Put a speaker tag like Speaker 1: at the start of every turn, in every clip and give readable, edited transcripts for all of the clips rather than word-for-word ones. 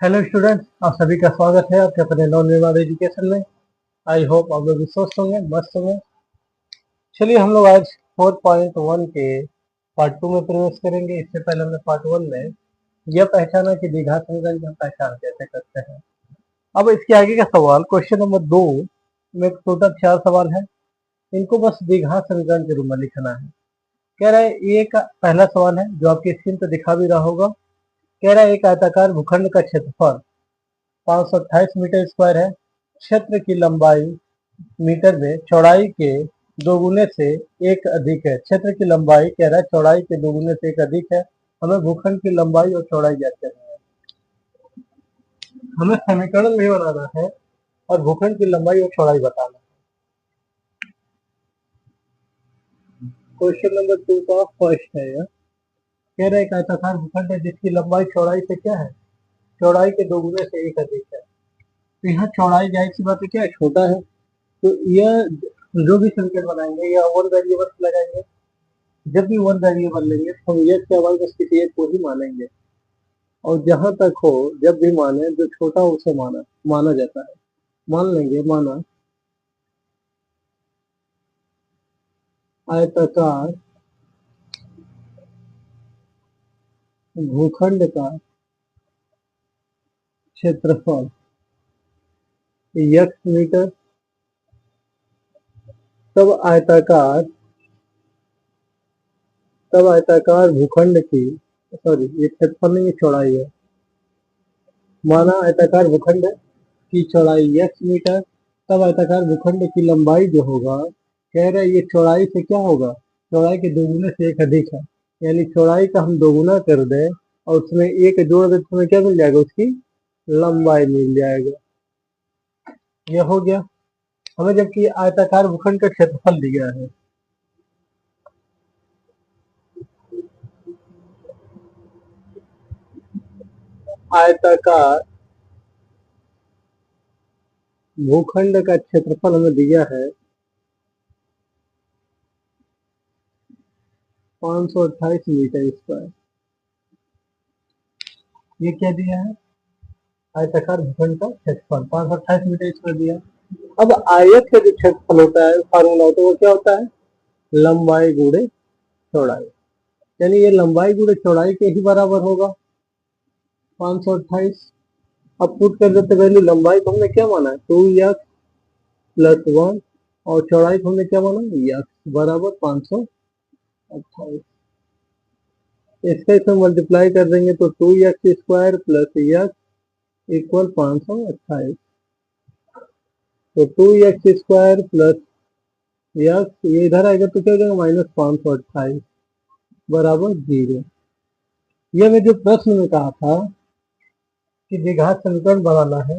Speaker 1: Hello students, आप सभी का स्वागत है आपके अपने नॉन निर्माण एजुकेशन में। आई होप आप लोग स्वस्थ होंगे, मस्त होंगे। चलिए हम लोग आज 4.1 के पार्ट 2 में प्रवेश करेंगे। इससे पहले हमने पार्ट 1 में यह पहचाना कि द्विघात समीकरण की हम पहचान कैसे करते हैं। अब इसके आगे का सवाल क्वेश्चन नंबर 2 में टोटल 4 सवाल है। इनको बस द्विघात समीकरण के रूप में लिखना है। कह रहा है ये का पहला सवाल है जो आपकी स्क्रीन पर दिखा भी रहा होगा। कह रहा है एक आयताकार भूखंड का क्षेत्रफल 528 मीटर स्क्वायर है। क्षेत्र की लंबाई मीटर में चौड़ाई के दोगुने से एक अधिक है। क्षेत्र की लंबाई कह रहा है चौड़ाई के दोगुने से एक अधिक है। हमें भूखंड की लंबाई और चौड़ाई ज्ञात करनी है। हमें समीकरण भी बनाना है और भूखंड की लंबाई और चौड़ाई बताना है। क्वेश्चन नंबर 2 का फर्स्ट है यह। कह रहा है एक आयताकार भूखंड है जिसकी लंबाई चौड़ाई से क्या है, चौड़ाई के दोगुने से एक अधिक है। तो यहाँ चौड़ाई जाहिर सी बात है क्या है, छोटा है। तो यह जो भी संकेत बनाएंगे या वन वेरिएबल लगाएंगे। जब भी वन वेरिएबल लेंगे तो हम यह क्या बस किसी एक को ही मानेंगे, और जहां तक हो जब भी माने जो छोटा उसे माना जाता है। मान लेंगे माना आयताकार भूखंड का क्षेत्रफल x मीटर, तब आयताकार भूखंड की ये क्षेत्रफल नहीं, चौड़ाई है। माना आयताकार भूखंड की चौड़ाई x मीटर, तब आयताकार भूखंड की लंबाई जो होगा, कह रहे ये चौड़ाई से क्या होगा, चौड़ाई के दोगुने से एक अधिक है। यानी चौड़ाई का हम दोगुना कर दें और उसमें एक जोड़ दें तो हमें क्या मिल जाएगा, उसकी लंबाई मिल जाएगा। यह हो गया। हमें जबकि आयताकार भूखंड का क्षेत्रफल दिया है, आयताकार भूखंड का क्षेत्रफल हमें दिया है 528 मीटर स्क्वायर। ये क्या दिया है, आयताकार भूखंड का क्षेत्रफल 528 मीटर स्क्वायर दिया। अब आयत का जो क्षेत्रफल होता है, फार्मूला होता है, वो क्या होता है, लंबाई गुणे चौड़ाई। यानी ये लंबाई गुणे चौड़ाई के ही बराबर होगा 528। अब पुट कर देते वैल्यू। लंबाई को हमने क्या माना है 2x प्लस 1, और चौड़ाई को हमने क्या माना x बराबर 528। इसका इसमें मल्टीप्लाई कर देंगे तो 2x square plus x equal 528। तो 2x स्क्वायर प्लस x ये इधर आएगा तो क्या हो जाएगा -528 बराबर 0। यह मैं जो प्रश्न में कहा था कि द्विघात समीकरण बनाना है,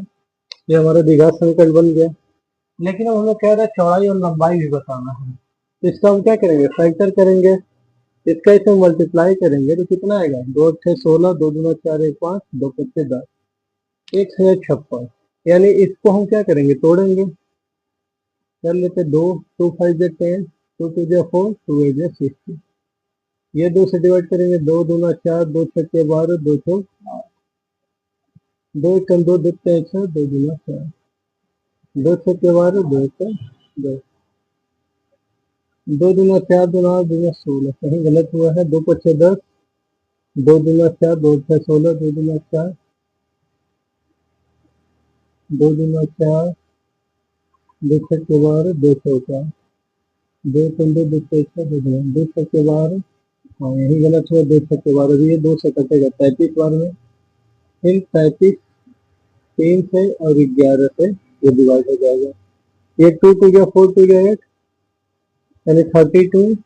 Speaker 1: ये हमारा द्विघात समीकरण बन गया। लेकिन अब हमें कह रहा है चौड़ाई और लंबाई भी बताना है। तो इसका हम क्या करेंगे, फैक्टर करेंगे। इसका इसमें मल्टीप्लाई करेंगे तो कितना आएगा, 2 6 16, 2 दूना 4 1 5, 2 5 10, 1 6 56। यानी इसको हम क्या करेंगे, तोड़ेंगे। कर लेते 2 2 5 10, 2 2 4, 2 8 16। ये 2 से डिवाइड करेंगे, 2 दूना 4, 2 6 12, 2 6 8, 2 1 2 2 6, 2 दूना 4, 2 6 12, 2 1 2, 2 दूना 4, 2 9 दूना 16। कहीं गलत हुआ है, 2 5 10, 2 दूना 4, 2 6 16, 2 दूना 4, 2 दूना 4, 2 6 12, 2 4, 2 3 2 2 6 2 दूना 2 6 12। हाँ यही गलत हुआ, 2 6 12 भी है, 2 से कटेगा 33 बार में। फिर 33 3 से और 11 से ये डिवाइड हो जाएगा। ये 2 2 गया 4 2 गया 8, यानी 32।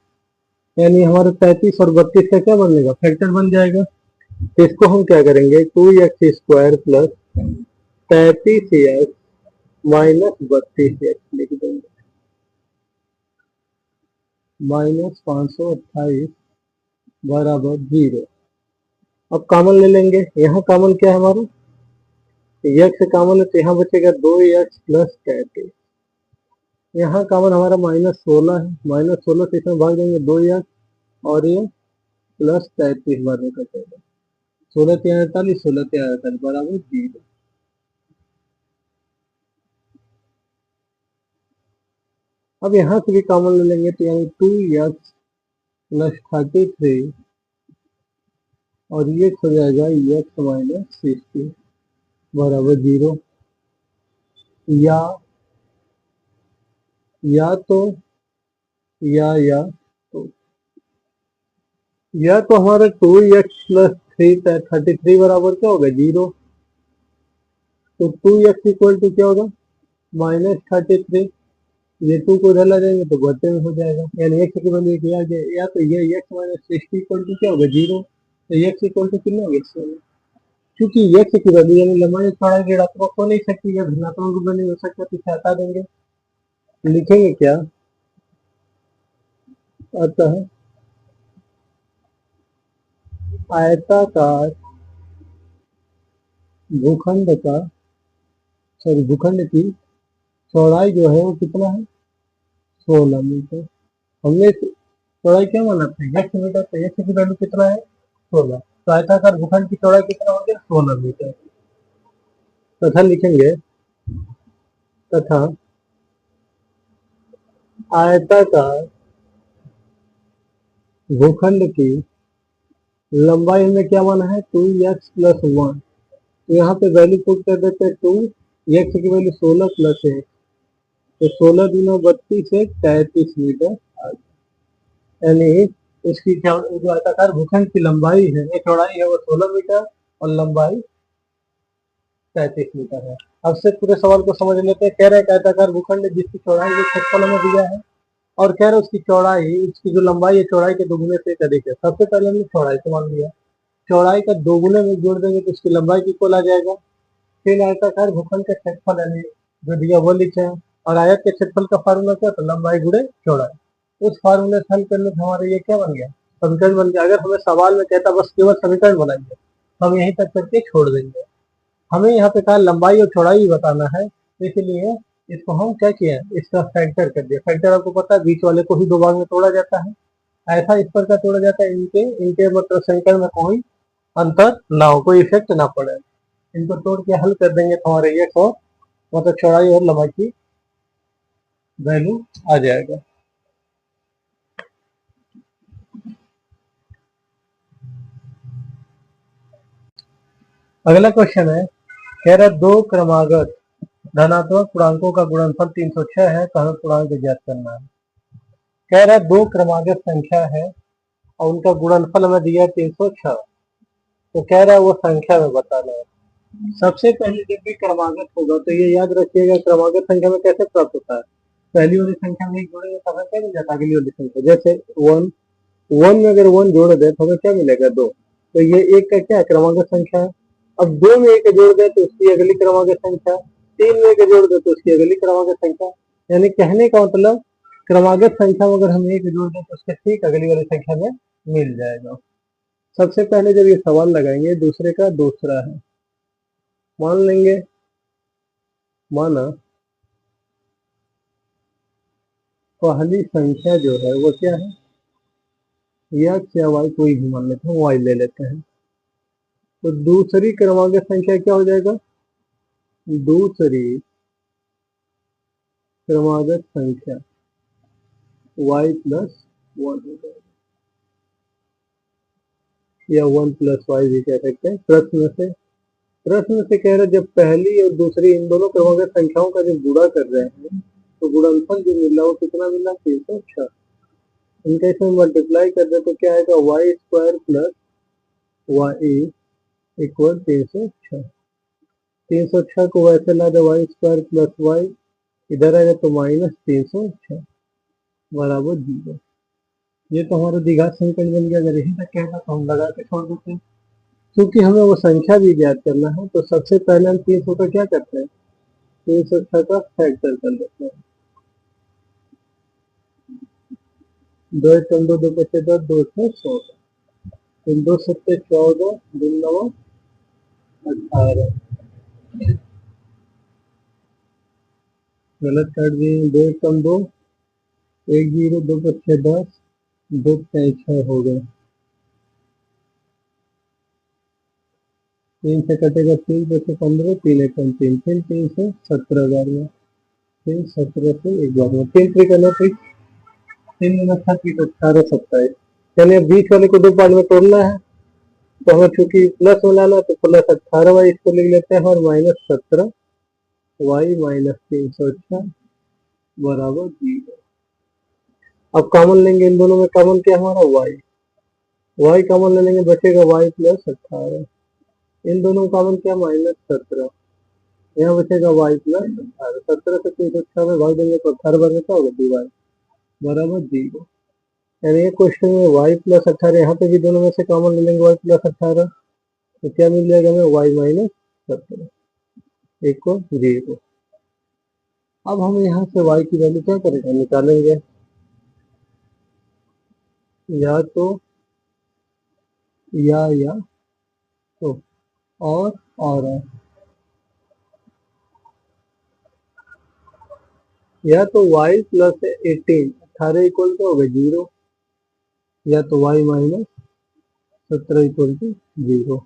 Speaker 1: यानी हमारा 33 और 32 का क्या बनेगा, फैक्टर बन जाएगा। तो इसको हम क्या करेंगे, 2x square plus 33x minus 32x लिख देंगे, -528 बराबर 0। अब कॉमन ले लेंगे। यहाँ कॉमन क्या है हमारा, x कॉमन है तो यहाँ बचेगा 2x प्लस 33। यहाँ कॉमन हमारा -16 है, -16 से इसमें भाग देंगे 2x, और ये प्लस 33 बार में कटेगा। 16 3 48, 16 3 48 बराबर 0। अब यहाँ से भी कॉमन ले लेंगे तो यानी 2x प्लस 33 और ये हो जाएगा x माइनस 60 बराबर 0। या तो तो या तो हमारा 2x प्लस 33 बराबर क्या होगा 0। तो 2x इक्वल टू क्या होगा माइनस 33। ये 2 को उधर ला जाएंगे तो बटे में हो जाएगा, यानी x की वैल्यू क्या आ जाए, या तो ये x माइनस 60 इक्वल टू क्या होगा 0। तो x इक्वल टू कितना होगा 16। क्योंकि x की वैल्यू यानी लंबाई चौड़ाई ऋणात्मक हो नहीं सकती या धनात्मक भी नहीं हो सकता, तो इसे हटा देंगे। लिखेंगे क्या अतः आयताकार भूखंड का भूखंड की चौड़ाई जो है वो कितना है 16 मीटर। हमने चौड़ाई क्या माना था x मीटर, तो x की वैल्यू कितना है 16। तो आयताकार भूखंड की चौड़ाई कितना हो गया 16 मीटर। तथा लिखेंगे तथा आयताकार भूखंड की लंबाई में क्या माना है 2x प्लस 1। तो यहाँ पे वैल्यू पुट कर देते हैं 2, x की वैल्यू 16 प्लस 1, तो 16 दूना 32 से 33 मीटर आ गया। यानी उसकी जो आयताकार भूखंड की लंबाई है, ये चौड़ाई है वो 16 मीटर और लंबाई 33 मीटर है। अब से पूरे सवाल को समझ लेते हैं। कह रहे हैं कि आयताकार भूखंड जिसकी चौड़ाई जो क्षेत्रफल में दिया है और कह रहे उसकी चौड़ाई, उसकी जो लंबाई है चौड़ाई के दोगुने से अधिक है। सबसे पहले हमने चौड़ाई को मान लिया, चौड़ाई का दोगुने में जोड़ देंगे तो उसकी लंबाई की इक्वल आ जाएगा। फिर आयताकार भूखंड का क्षेत्रफल यानी जो दिया वो लिखे हैं, और आयत के क्षेत्रफल का फार्मूला क्या था लंबाई गुणे चौड़ाई। उस फार्मूले से हल करने से हमारे ये क्या बन गया समीकरण बन गया। अगर हमें सवाल में कहता बस केवल समीकरण बनाएंगे तो हम यहीं तक करके छोड़ देंगे। हमें यहाँ पे कहा लंबाई और चौड़ाई भी बताना है, इसलिए इसको हम क्या किया इसका फैक्टर कर दिया। फैक्टर आपको पता है बीच वाले को ही दो भाग में तोड़ा जाता है, ऐसा इस पर का तोड़ा जाता है इनके इनके मतलब समीकरण में कोई अंतर ना हो, कोई इफेक्ट ना पड़े। इनको तोड़ के हल कर देंगे तो हमारे ये को मतलब चौड़ाई और लंबाई की वैल्यू आ जाएगा। अगला क्वेश्चन है, कह रहा दो क्रमागत धनात्मक पूर्णांकों का गुणनफल 306 है, तो हमें पूर्णांक ज्ञात करना है। कह रहा दो क्रमागत संख्या है और उनका गुणनफल हमें दिया 306, तो कह रहा है वो संख्या में बताना है। सबसे पहले जब भी क्रमागत होगा तो ये याद रखिएगा क्रमागत संख्या में कैसे प्राप्त होता है, पहली वाली संख्या में एक जोड़ेंगे तो हमें क्या मिल जाता है अगली वाली संख्या। जैसे 1 में अगर 1 जोड़ दे तो हमें क्या मिलेगा 2, तो ये एक का क्या क्रमागत संख्या है। अब 2 में एक जोड़ दे तो उसकी अगली क्रमागत संख्या, 3 में एक जोड़ दे तो उसकी अगली क्रमागत संख्या। यानी कहने का मतलब क्रमागत संख्या में अगर हम एक जोड़ दें तो उसके ठीक अगली वाली संख्या में मिल जाएगा। सबसे पहले जब ये सवाल लगाएंगे दूसरे का दूसरा है, मान लेंगे माना पहली संख्या जो है वो क्या है x या y, कोई भी मान लेते हैं, y ले लेते हैं। तो दूसरी क्रमागत संख्या क्या हो जाएगा, दूसरी क्रमागत संख्या y प्लस 1 हो जाएगा, या 1 प्लस वाई भी कह सकते हैं। प्रश्न से कह रहे जब पहली और दूसरी इन दोनों क्रमागत संख्याओं का जब गुणा कर रहे हैं तो गुणनफल जो मिला वो कितना मिला 306। इनका इसमें मल्टीप्लाई कर दे तो क्या आएगा y square plus y equal 306। 306 को वैसे ला दे वाई स्क्वायर प्लस वाई, इधर आएगा तो माइनस 306 बराबर 0। ये तो हमारा द्विघात समीकरण बन गया। अगर यही तक कहना तो हम लगा के छोड़ देते हैं, क्योंकि हमें वो संख्या भी ज्ञात करना है। तो सबसे पहले हम 300 का क्या करते हैं 306 का फैक्टर कर लेते हैं। 2 एक कम 2 2 बचे 10 2 से 16, 2 सत्ते 14 2 9 18, गलत काट दिए। 2 एक कम 2 1 0 2 बचे 10 2 6 हो गए। 3 से कटेगा 3 से 15, 3 एक 3, फिर 3 से 17 बार में, फिर 17 से एक बार में, 3 3 करना, 3 में 36, 18 27। चलिए बीच वाले को 2 पार्ट में तोड़ना है, तो हमें चूंकि प्लस में लाना तो प्लस 18 इसको लिख लेते हैं और माइनस 17 वाई माइनस 306 बराबर 0। अब कॉमन लेंगे, इन दोनों में कॉमन क्या हमारा वाई, वाई कॉमन ले लेंगे, बचेगा वाई प्लस 18। इन दोनों का कॉमन क्या, माइनस 17, यहाँ बचेगा वाई प्लस 18। 17 से 306 में भाग देंगे तो 18 बार में क्या होगा, dy बराबर 0। यानी ये क्वेश्चन में वाई प्लस 18, यहाँ पे भी दोनों में से कॉमन ले लेंगे वाई प्लस 18, तो क्या मिल जाएगा हमें, वाई माइनस 17 इक्वल 0। अब हम यहाँ से y की वैल्यू क्या करेंगे, निकालेंगे, या तो या तो और या तो y प्लस 18 18 इक्वल टू होगा 0, या तो y माइनस 17 इक्वल टू 0।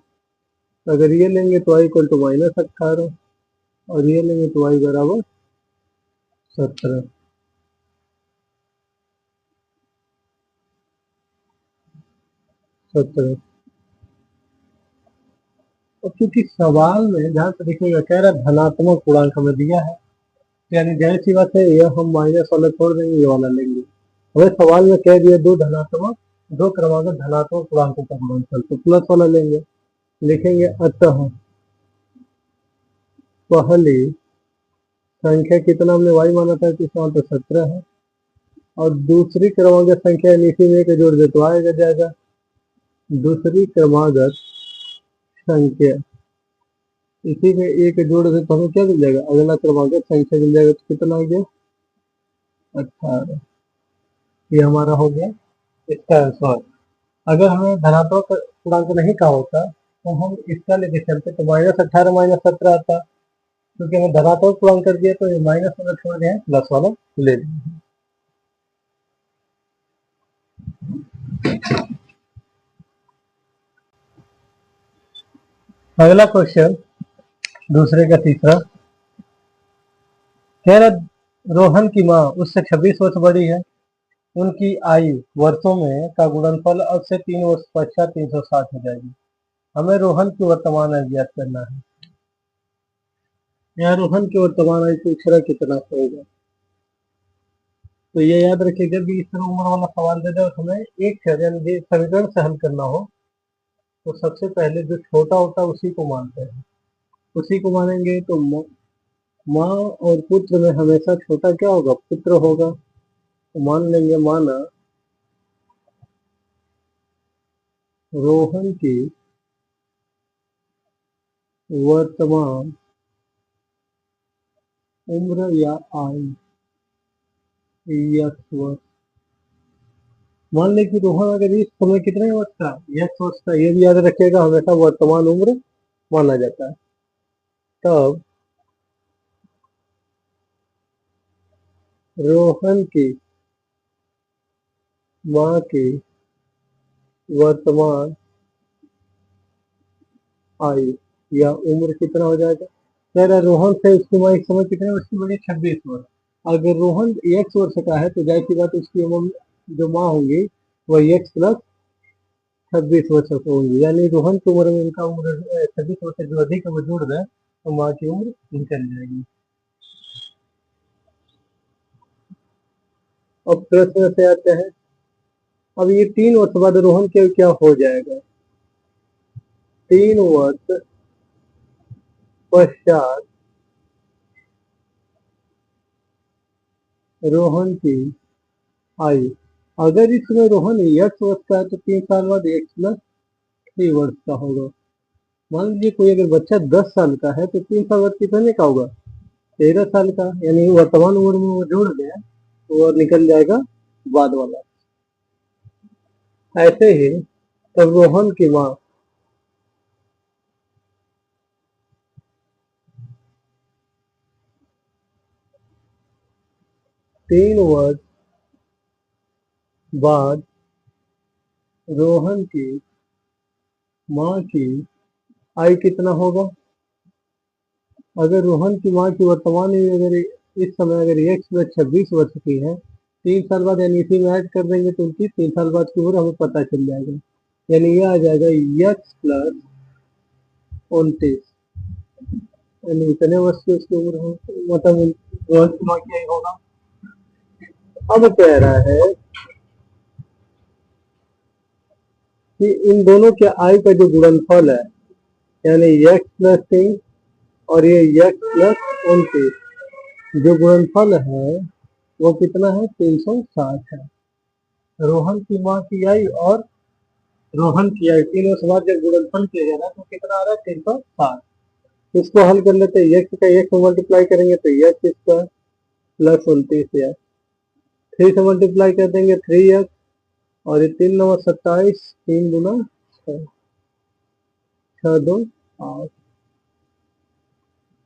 Speaker 1: अगर ये लेंगे तो y इक्वल टू माइनस 18, और ये लेंगे तो y बराबर 17। और क्योंकि सवाल में ध्यान से देखिएगा, कह रहा है धनात्मक पूर्णांक हमें दिया है, यानी जाहिर सी बात है ये हम माइनस वाला छोड़ देंगे, ये वाला लेंगे। हमें सवाल में कह दिया दो क्रमांक धनात्मक पूर्णांकों का गुणनफल, तो प्लस वाला लेंगे, लिखेंगे अतः पहली संख्या कितना हमने y माना था, तो इसका तो 17 है, और दूसरी क्रमागत संख्या इसी में के जोड़ दे तो आएगा जाएगा। दूसरी क्रमागत संख्या इसी में एक जोड़ दे तो हमें क्या मिल जाएगा, अगला क्रमागत संख्या मिल जाएगा, तो कितना आ गया, 18। ये हमारा हो गया इसका आंसर। अगर हमें धनात्मक पूर्णांक नहीं कहा होता तो हम इसका लेके चलते, तो माइनस 18 माइनस 17 आता, क्योंकि हमें धनात्मक पूर्णांक कर दिया तो ये माइनस वाला छोड़ दिया, प्लस वाला ले लिया। अगला क्वेश्चन दूसरे का तीसरा, कह रहा रोहन की माँ उससे 26 वर्ष बड़ी है, उनकी आयु वर्षों में का गुणनफल अब से 3 वर्ष पश्चात 360 हो जाएगी। हमें रोहन की वर्तमान आयु ज्ञात करना है। यहाँ रोहन की वर्तमान आयु पूछ रहा कितना होगा, तो ये याद रखिए, जब भी इस तरह उम्र वाला सवाल दे दे हमें एक यानी समीकरण से हल करना हो, तो सबसे पहले जो छोटा होता है उसी को मानते हैं, उसी को मानेंगे। तो माँ और पुत्र में हमेशा छोटा क्या होगा, पुत्र होगा, तो मान लेंगे माना रोहन की वर्तमान उम्र या आयु यक्स वर्ष। मान लें कि रोहन अगर इस समय कितने वर्ष का, यक्स वर्ष का, ये भी याद रखिएगा हमेशा वर्तमान उम्र माना जाता है। तब रोहन की माँ की वर्तमान आयु या उम्र कितना हो जाएगा, कह रहा रोहन से उसकी माँ इस समय कितने वर्ष की बड़ी, 26 वर्ष। अगर रोहन एक्स वर्ष का है तो जाहिर सी बात उसकी उम्र जो माँ होंगी वह एक्स प्लस 26 वर्ष की होंगी, यानी रोहन की उम्र में उनका उम्र 26 वर्ष से जो अधिक है वो जोड़ दें तो माँ की उम्र निकल जाएगी। अब प्रश्न से आते हैं, अब ये 3 वर्ष बाद रोहन के क्या हो जाएगा, 3 वर्ष पश्चात रोहन की आयु, अगर इसमें रोहन एक्स वर्ष का है तो 3 साल बाद एक्स प्लस 3 वर्ष का होगा। मान लीजिए कोई अगर बच्चा 10 साल का है तो 3 साल बाद कितने का होगा, 13 साल का, यानी वर्तमान उम्र में वो जोड़ दें तो वो निकल जाएगा बाद वाला। ऐसे ही तब रोहन की माँ 3 वर्ष बाद रोहन की माँ की आई कितना होगा? अगर रोहन की माँ की वर्तमान आयु अगर इस समय अगर एक्स प्लस 26 वर्ष की है, 3 साल बाद यानी इसी में ऐड कर देंगे तो उनकी 3 साल बाद की उम्र हमें पता चल जाएगा। यानी ये आ जाएगा एक्स प्लस 29, यानी इतने वर्ष की उसकी उम्र हो, मतलब रोहन की माँ की आयु होगा। अब कह रहा है कि इन दोनों के आयु का जो गुणनफल है, यानी एक्स प्लस 3 और ये एक्स प्लस 29, जो गुणनफल है वो कितना है? 360 है। रोहन की माँ की आयु और रोहन की आयु तीनों के बाद जब गुणनफल किया जाएगा तो कितना आ रहा है? 360। इसको हल कर लेते हैं, एक्स का एक्स में मल्टीप्लाई करेंगे तो एक्स स्क्वायर प्लस 29 एक्स, 3 से मल्टीप्लाई कर देंगे 3x, और ये 3×9 = 27, 3×6, 6×2 = 8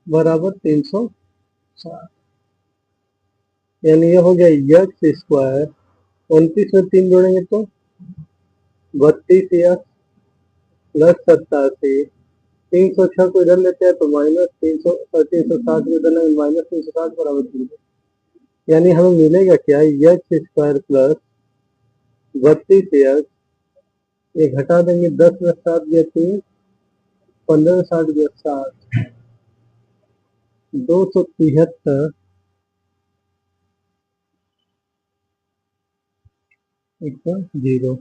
Speaker 1: बराबर 360। यानी ये हो गया एक्स स्क्वायर, 29 में 3 जोड़ेंगे तो 32x प्लस 87, 306 को इधर लेते हैं तो माइनस 300, 360 को इधर लेंगे माइनस 360 बराबर 0। यानी हमें मिलेगा क्या? एक्स स्क्वायर प्लस 32x, ये घटा देंगे 10 में 7 गया 3, 15 में 60 गया 60, 273 इक्वल 0।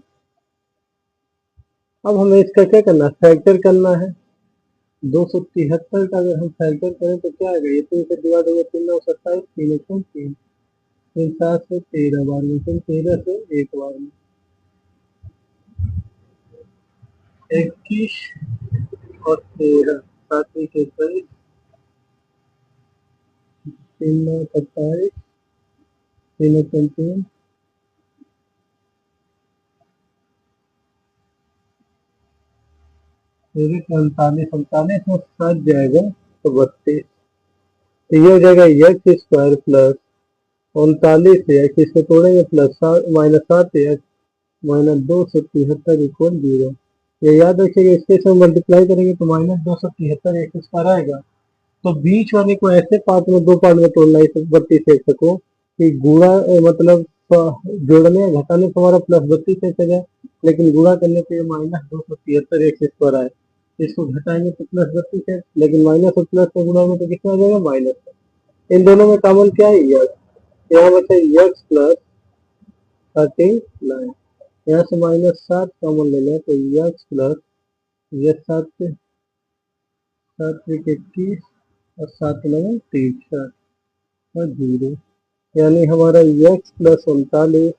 Speaker 1: अब हमें इसका क्या करना है? फैक्टर करना है। 273 का अगर हम फैक्टर करें तो क्या आएगा? ये 3 से डिवाइड होगा, 3×9 = 27, 3×3, 3×7 से 13 बार में, 13 से 1 बार में 21 और 13, 7 के 23, 3×9 = 27, 3×3, 39, 39 में 7 जाएगा तो 32, तो ये हो जाएगा एक्स स्क्वायर प्लस 39 एक्स, इसको तोड़ेंगे plus minus 7 x minus 273 equal 0। ये याद रखिएगा, इसके से मल्टीप्लाई करेंगे तो माइनस 273 एक्स स्क्वायर आएगा। तो बीच वाले को ऐसे पार्ट में, दो पार्ट में तोड़ना है इस 32 एक्स को कि गुणा मतलब जोड़ने घटाने से हमारा प्लस 32 एक्स आ जाए, लेकिन गुणा करने पे माइनस 273 एक्स स्क्वायर आए। इसको घटाएंगे तो प्लस 32 एक्स, लेकिन माइनस और प्लस में गुणा में तो कितना आ जाएगा? माइनस। इन दोनों में कॉमन क्या है? एक्स। यहाँ बचा एक्स प्लस 39, यहाँ से -7 कॉमन ले लें तो एक्स प्लस ये 7 से 7 × 21 और 7×9 = 63 और 0। यानी हमारा एक्स प्लस 39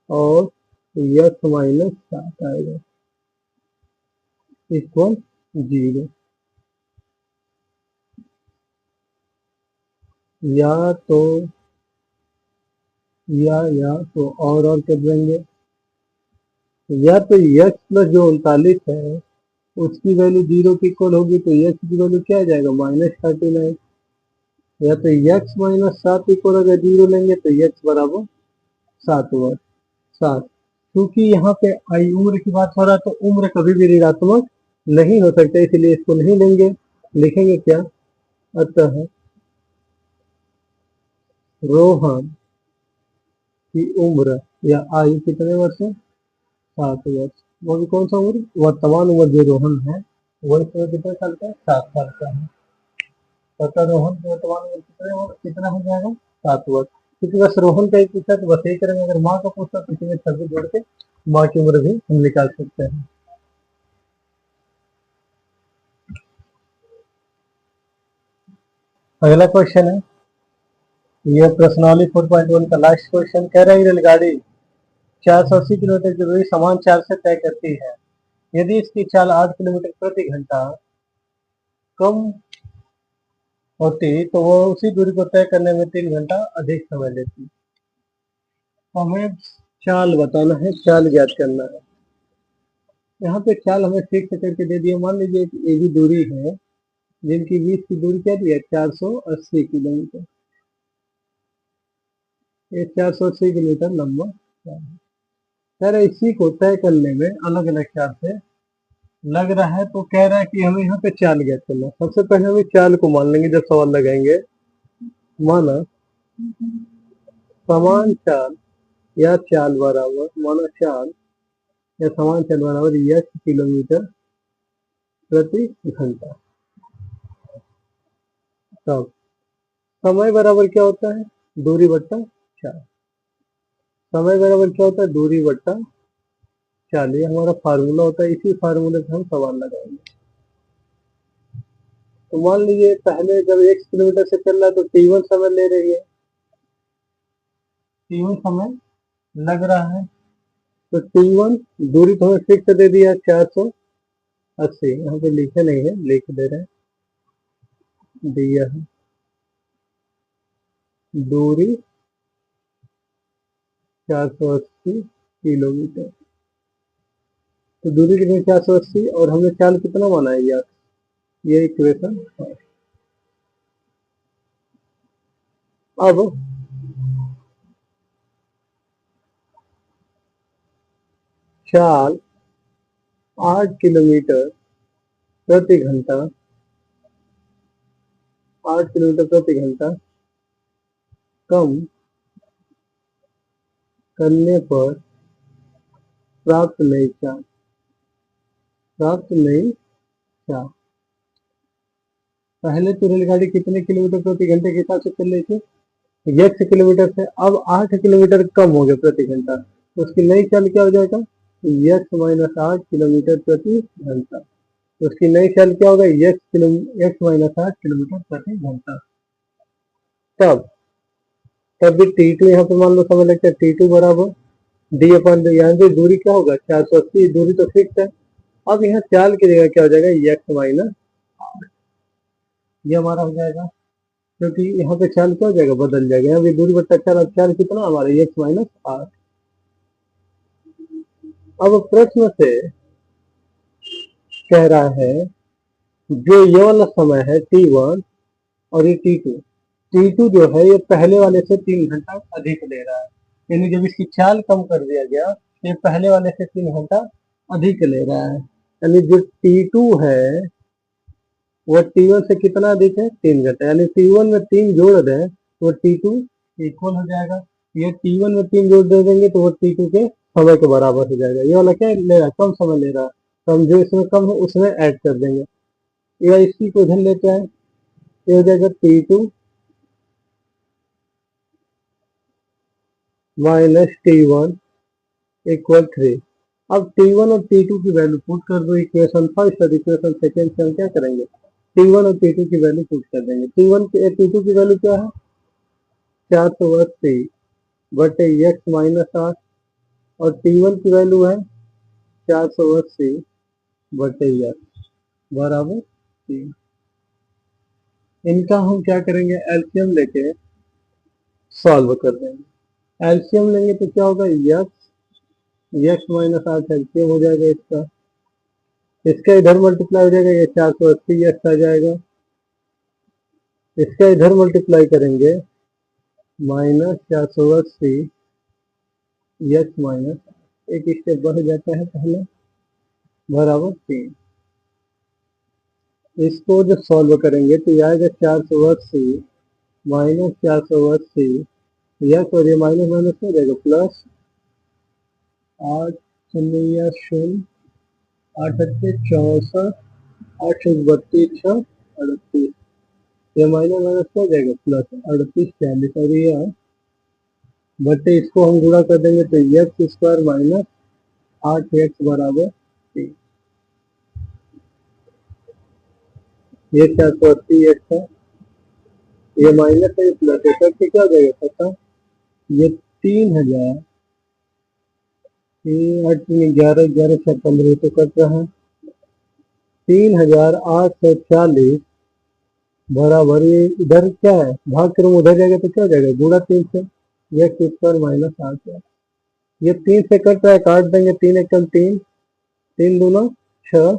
Speaker 1: और एक्स माइनस 7 आएगा इक्वल 0। या तो और कर देंगे, या तो एक्स प्लस जो 39 है उसकी वैल्यू 0 की इक्वल होगी तो एक्स की वैल्यू क्या आ जाएगा? -39। या तो एक्स माइनस 7 इक्वल अगर 0 लेंगे तो एक्स बराबर 7 क्योंकि यहाँ पे आई उम्र की बात हो रहा है तो उम्र कभी भी ऋणात्मक नहीं हो सकता, इसलिए इसको नहीं लेंगे। लिखेंगे क्या? अतः रोहन की उम्र या आयु कितने वर्ष है? 7 वर्ष। वो भी कौन सा उम्र? वर्तमान उम्र जो रोहन है वो इस समय कितने साल का है? 7 साल का है। अतः रोहन की वर्तमान उम्र कितना हो जाएगा? 7 वर्ष। क्योंकि बस रोहन का ही पूछा तो बस यही करेंगे, अगर माँ का पूछता तो इसी में 26 जोड़ के माँ की उम्र भी हम निकाल सकते हैं। अगला क्वेश्चन है, ये प्रश्नावली 4.1 का लास्ट क्वेश्चन कह रहा है रेलगाड़ी 480 किलोमीटर की दूरी समान चाल से तय करती है। यदि इसकी चाल 8 किलोमीटर प्रति घंटा कम होती तो वो उसी दूरी को तय करने में 3 घंटा अधिक समय लेती। हमें चाल बताना है, चाल ज्ञात करना है। यहाँ पे चाल हमें फिक्स करके दे दिया। मान लीजिए ये भी दूरी है जिनकी बीच की दूरी क्या दी है? 480 किलोमीटर। ये 480 किलोमीटर लंबा है। सर इसी को तय करने में अलग अलग चाल से लग रहा है तो कह रहा है कि हमें यहाँ पे चाल ज्ञात करना। सबसे पहले हमें चाल को मान लेंगे जब सवाल लगाएंगे। माना समान चाल या चाल बराबर, माना चाल या समान चाल बराबर यह किलोमीटर प्रति घंटा। तब समय बराबर क्या होता है? दूरी बट्टा चाल। समय बराबर क्या होता है? दूरी बट्टा चाल। ये हमारा फार्मूला होता है, इसी फार्मूले से हम सवाल लगाएंगे। तो मान लीजिए पहले जब 1 किलोमीटर से चल रहा है तो t1 समय ले रही है, t1 समय लग रहा है। तो t1 दूरी तो हमें फिक्स दे दिया 480, यहाँ पे लिखे नहीं है, लिख दे रहे हैं, दिया है दूरी 480 किलोमीटर। तो दूरी कितनी? 480, और हमने चाल कितना माना है यार, ये इक्वेशन। अब चाल 8 किलोमीटर प्रति घंटा, 8 किलोमीटर प्रति घंटा कम करने पर प्राप्त नई चाल, प्राप्त नई चाल। पहले तो रेलगाड़ी कितने किलोमीटर प्रति घंटे के हिसाब से चल रही थी? 1 किलोमीटर से। अब 8 किलोमीटर कम हो गया प्रति घंटा, तो उसकी नई चाल क्या हो जाएगा? x माइनस 8 किलोमीटर प्रति घंटा। तो उसकी नई चाल क्या होगा? x माइनस 8 किलोमीटर प्रति घंटा। तब तब भी t2 यहाँ पे मान लो समय लगता है, t2 बराबर डी अपन, यहाँ पे दूरी क्या होगा? 480, दूरी तो फिक्स है। अब यहाँ चाल की जगह क्या हो जाएगा? x माइनस 8, ये हमारा हो जाएगा, क्योंकि यहाँ पे चाल क्या हो जाएगा? बदल जाएगा। यहाँ पे दूरी बट्टा चाल, अब चाल कितना हमारा? x minus 8। अब प्रश्न से कह रहा है जो ये वाला समय है t1 और ये t2 जो है ये पहले वाले से 3 घंटा अधिक ले रहा है। यानी जब इसकी चाल कम कर दिया गया तो ये पहले वाले से 3 घंटा अधिक ले रहा है। यानी जो t2 है वो t1 से कितना अधिक है? 3 घंटा। यानी t1 में 3 जोड़ दें तो t2 इक्वल हो जाएगा। ये t1 में 3 जोड़ दे देंगे तो वो t2 के समय के बराबर हो जाएगा। ये वाला क्या ले रहा है? कम समय ले रहा है, तो हम जो इसमें कम है उसमें ऐड कर देंगे। या इसी को इधर लेते हैं, ये हो जाएगा t2 माइनस t1 इक्वल 3। अब t1 और t2 की वैल्यू पुट कर दो इक्वेशन फर्स्ट और इक्वेशन सेकेंड से। हम क्या करेंगे? t1 और t2 की वैल्यू पुट कर देंगे। t2 की वैल्यू क्या है? 480 बटे x माइनस 8, और t1 की वैल्यू है 480 बटे x बराबर 3। इनका हम क्या करेंगे? एलसीएम लेके सॉल्व कर देंगे। एलसीएम लेंगे तो क्या होगा? x माइनस 8 एलसीएम हो जाएगा इसका, इसका इधर मल्टीप्लाई हो जाएगा, ये 480 x आ जाएगा। इसका इधर मल्टीप्लाई करेंगे, माइनस 480 x माइनस, एक स्टेप बढ़ जाता है पहले, बराबर 3। इसको जब सॉल्व करेंगे तो ये आएगा 480 माइनस 480 x, और ये माइनस माइनस हो जाएगा प्लस 8 0 0 8 64 8 32 38, ये माइनस माइनस हो जाएगा प्लस 38 40, और ये बटे इसको हम गुणा कर देंगे तो x स्क्वायर माइनस 8x बराबर 3। ये 480 x है, ये माइनस है, प्लस है, करके क्या हो जाएगा पता? ये 3000, ये 8 11 11 से 15 तो कट रहा है, 3840 बराबर, ये इधर क्या है? भाग क्रम उधर जाएगा तो क्या हो जाएगा? गुणा 3 से, x स्क्वायर माइनस 8। ये 3 से कट रहा है, काट देंगे, 3 एकम 3, 3 दूना 6,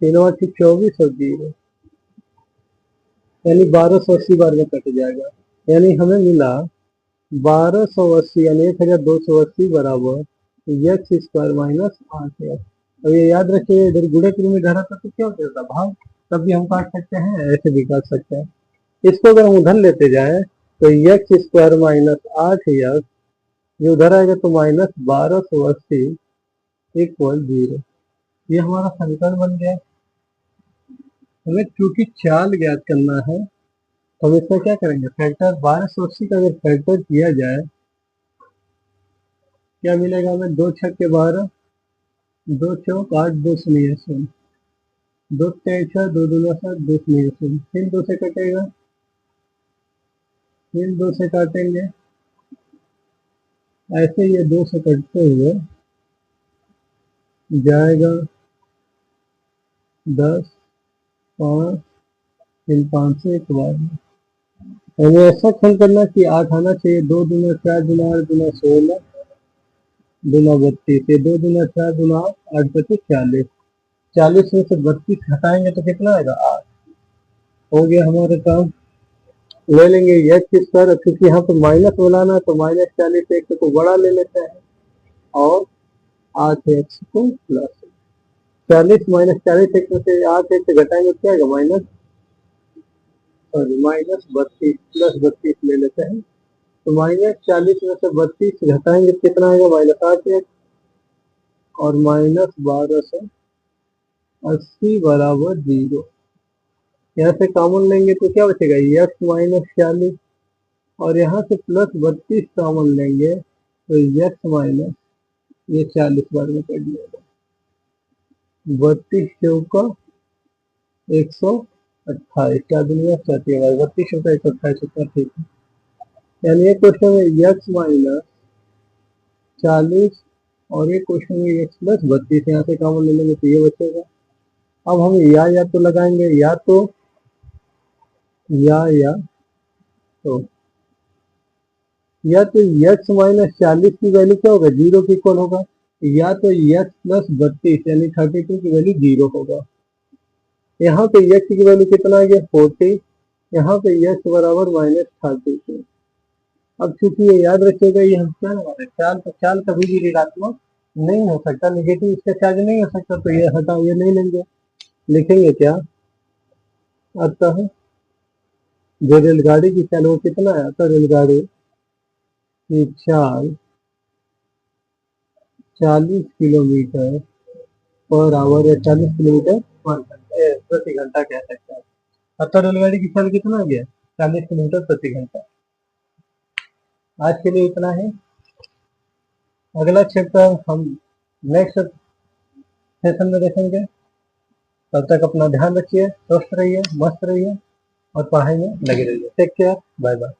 Speaker 1: 3 8 24 और 0, यानी 1280 बार में कट जाएगा। यानी हमें मिला 1280, यानी 1280 बराबर x स्क्वायर माइनस 8x। और ये याद रखिए, इधर गुणे के रूप में धरा था तो क्या होता था भाग, तब भी हम काट सकते हैं, ऐसे भी काट सकते हैं। इसको अगर हम उधर लेते जाए तो एक्स स्क्वायर माइनस 8 ये उधर आएगा तो माइनस 1280 इक्वल 0। ये हमारा समीकरण बन गया। हमें चूंकि चाल ज्ञात करना है तो हम इसमें क्या करेंगे, फैक्टर 1280 का अगर फैक्टर किया जाए क्या मिलेगा हमें, 2 छक्के 12, 2 चौक 8, 2 शून्य 0, 2 तेईस 2 दूना 7, 2 शून्य 0, 3 2 से कटेगा, 3 2 से काटेंगे, ऐसे ये 2 से कटते हुए जाएगा 10, 5, 5 से 1 बार। हमें ऐसा खंड करना कि 8 आना चाहिए, 2 दूना 4 दूना 8 दूना 16 दूना 32, ये 2 दूना 4 दूना 8 बचे 40, 40 में से 32 हटाएंगे तो कितना आएगा 8। हो गया हमारा काम। ले लेंगे एक्स स्क्वायर, क्योंकि यहाँ पर माइनस बनाना है तो -40 एक्स को बड़ा ले लेते हैं और 8 एक्स को प्लस, 40 -40 एक्स में से 8 एक्स घटाएंगे क्या आएगा -32 प्लस 32 ले लेते हैं तो -40 में से 32 घटाएंगे कितना आएगा -8 एक्स और -1280 बराबर 0। यहाँ से कॉमन लेंगे तो क्या बचेगा, एक्स -40 और यहाँ से प्लस 32 कॉमन लेंगे तो एक्स माइनस ये 40 बार में कट जाएगा, 32 चौका 128, क्या दुनिया चाहती है भाई, 32 चौका 128 होता है, ठीक है। यानी ये क्वेश्चन में एक्स -40 और एक क्वेश्चन में एक्स प्लस 32, यहाँ से कॉमन ले लेंगे तो ये बचेगा। अब हम या तो लगाएंगे, या तो एक्स -40 की वैल्यू क्या होगा, 0 की इक्वल होगा, या तो एक्स प्लस 32 यानी 32 की वैल्यू 0 होगा। यहाँ पे एक्स की वैल्यू कितना आ गया 40, यहाँ पे एक्स बराबर -32। अब चूंकि ये याद रखिएगा ये हम क्या लगा रहे हैं, चाल, तो चाल कभी भी ऋणात्मक नहीं हो सकता, निगेटिव इसका चार्ज नहीं हो सकता, तो ये हटा, ये नहीं लेंगे। लिखेंगे क्या, अतः जो रेलगाड़ी की चाल वो कितना है, अतः रेलगाड़ी की चाल 40 किलोमीटर पर आवर या 40 किलोमीटर प्रति घंटा कह सकते हैं। अतः रेलगाड़ी की चाल कितना आ गया 40 किलोमीटर प्रति घंटा। आज के लिए इतना ही, अगला चैप्टर हम नेक्स्ट सेशन में देखेंगे। तब तक अपना ध्यान रखिए, स्वस्थ रहिए, मस्त रहिए और पढ़ाई में लगे रहिए। Take care, bye bye.